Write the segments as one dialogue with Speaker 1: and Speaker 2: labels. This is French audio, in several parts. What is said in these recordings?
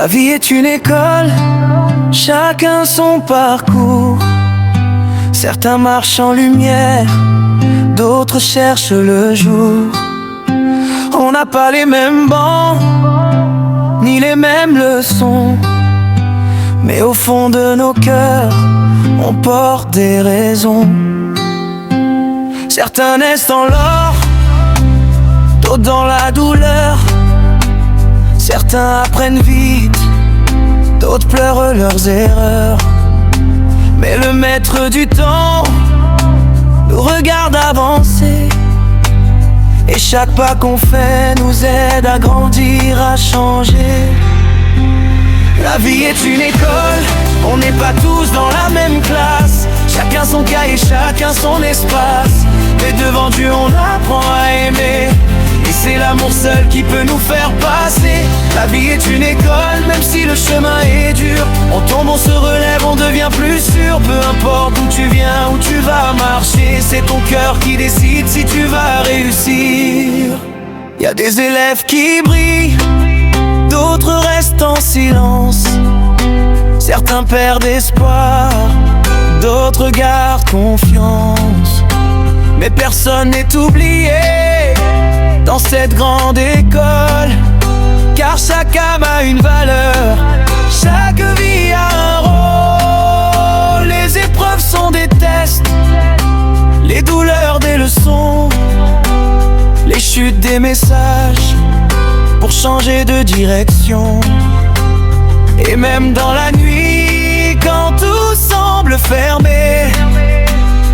Speaker 1: La vie est une école, chacun son parcours. Certains marchent en lumière, d'autres cherchent le jour. On n'a pas les mêmes bancs, ni les mêmes leçons, mais au fond de nos cœurs, on porte des raisons. Certains naissent dans l'or, d'autres dans la douleur. Certains apprennent vite, d'autres pleurent leurs erreurs. Mais le maître du temps nous regarde avancer, et chaque pas qu'on fait nous aide à grandir, à changer. La vie est une école, on n'est pas tous dans la même classe. Chacun son cahier, chacun son espace. Mais devant Dieu on apprend à aimer, et c'est l'amour seul qui peut nous faire passer. La vie est une école, même si le chemin est dur. On tombe, on se relève, on devient plus sûr. Peu importe d'où tu viens, où tu vas marcher, c'est ton cœur qui décide si tu vas réussir. Y a des élèves qui brillent, d'autres restent en silence. Certains perdent espoir, d'autres gardent confiance. Mais personne n'est oublié dans cette grande école, car chaque âme a une valeur, chaque vie a un rôle. Les épreuves sont des tests, les douleurs des leçons, les chutes des messages pour changer de direction. Et même dans la nuit, quand tout semble fermé,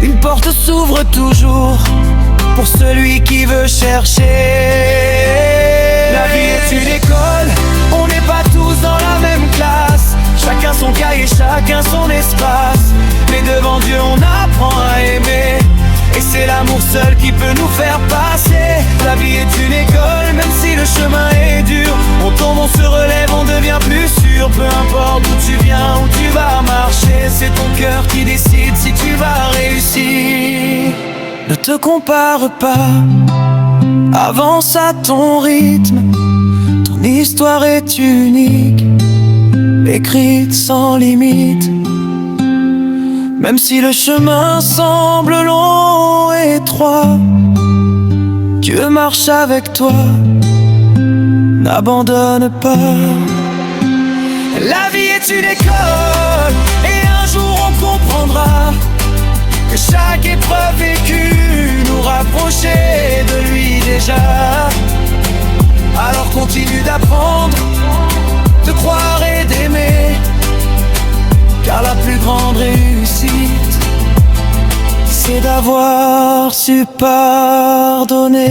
Speaker 1: une porte s'ouvre toujours pour celui qui veut chercher. La vie est une école, on n'est pas tous dans la même classe. Chacun son cahier, chacun son espace. Mais devant Dieu on apprend à aimer, et c'est l'amour seul qui peut nous faire passer. La vie est une école, même si le chemin est dur. On tombe, on se relève, on devient plus sûr. Peu importe d'où tu viens, où tu vas marcher, c'est ton cœur qui décide si tu vas réussir. Ne te compare pas, avance à ton rythme. Ton histoire est unique, écrite sans limite. Même si le chemin semble long et étroit, Dieu marche avec toi, n'abandonne pas. La vie est une école, et un jour on comprendra que chaque épreuve vécue nous rapprochait de lui déjà. Alors continue d'apprendre, de croire et d'aimer, car la plus grande réussite, c'est d'avoir su pardonner.